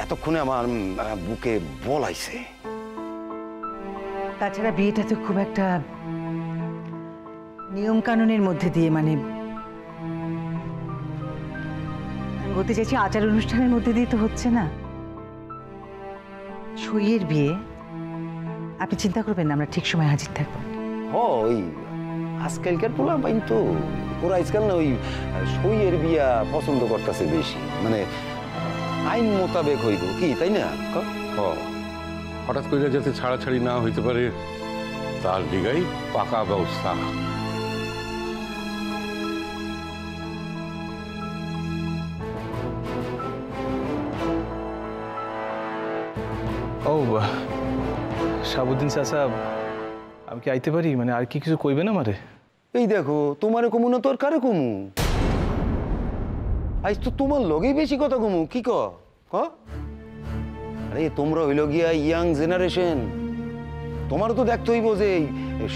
এতক্ষণে আমার বুকে বল আইছে। তাছাড়া বিয়েটা তো খুব একটা নিয়ম কানুনের মধ্যে দিয়ে, মানে আমি বলতে চাইছি আচার অনুষ্ঠানের মধ্যে দিয়ে তো হচ্ছে না। সইয়ের বিয়ে, আপনি চিন্তা করবেন না, আমরা ঠিক সময় হাজির থাকবো। ওই আজকালকার পোলা বাইন তো ওরা আজকাল না ওই সইয়ের বিয়া পছন্দ করতেছে বেশি, মানে আইন মোতাবেক হইব কি, তাই না? হঠাৎ করে যাতে ছাড়াছাড়ি না হইতে পারে তার দিগাই পাকা ব্যবস্থা। ও শাহাবুদ্দিন চাচা, আমি কি আইতে পারি? মানে আর কি কিছু কইবে না মারে? এই দেখো, তোমারে কমু না তোর কারে কমু? আজ তো তোমার লগেই বেশি কথা কমু। কি ক? আরে তোমরা হইল গিয়া ইয়াং জেনারেশন, তোমারও তো দেখতে হইব যে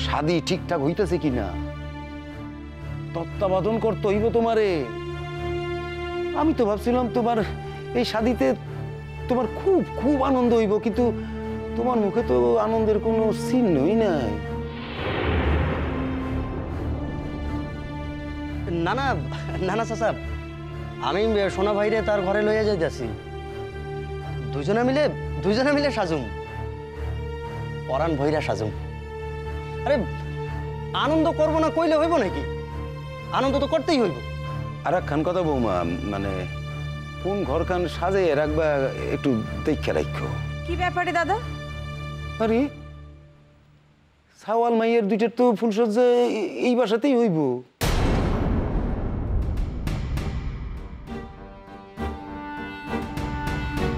শাদি ঠিকঠাক হইতেছে কিনা, তত্ত্বাবধান করতে হইব তোমারে। আমি তো ভাবছিলাম তোমার এই শাদিতে তোমার খুব খুব আনন্দ হইব, কিন্তু তোমার মুখে তো আনন্দের কোনো চিহ্নই নাই। না না না না চাচা, আমি সোনা ভাইরে তার ঘরে লইয়া যাইতেছি। দুজনে মিলে সাজুম, পরাণ ভৈরা সাজুম। আরে আনন্দ করবো না কইলে হইব নাকি? আনন্দ তো করতেই হইব। আর একখান কথা বৌমা, মানে কোন ঘরখান সাজে রাখবা একটু দেখে রাখো। কি ব্যাপারে দাদা? আরে সাওয়াল মাইয়ের দুইটার তো ফুলসজ্জা এই বাসাতেই হইব।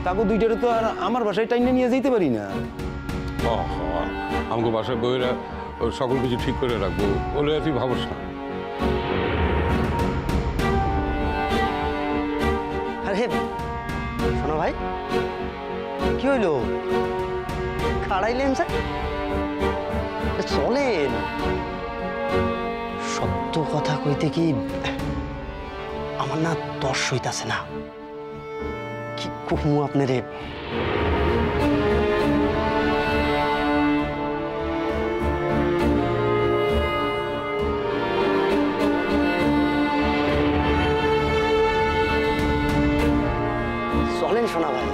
তাকে দুইটারে তো আর আমার বাসায় টাইনে নিয়ে যেতে পারি না। আমাকে বাসায় বইয়েরা সকল কিছু ঠিক করে রাখবো বলে তুই ভাবস না। আরে শোনো ভাই, কি হইল? খাড়াইলেন স্যার, চলেন। সত্য কথা কইতে কি আমার না তর্স হইতাছে না। কি কমু আপনারে? চলেন শোনা ভাই।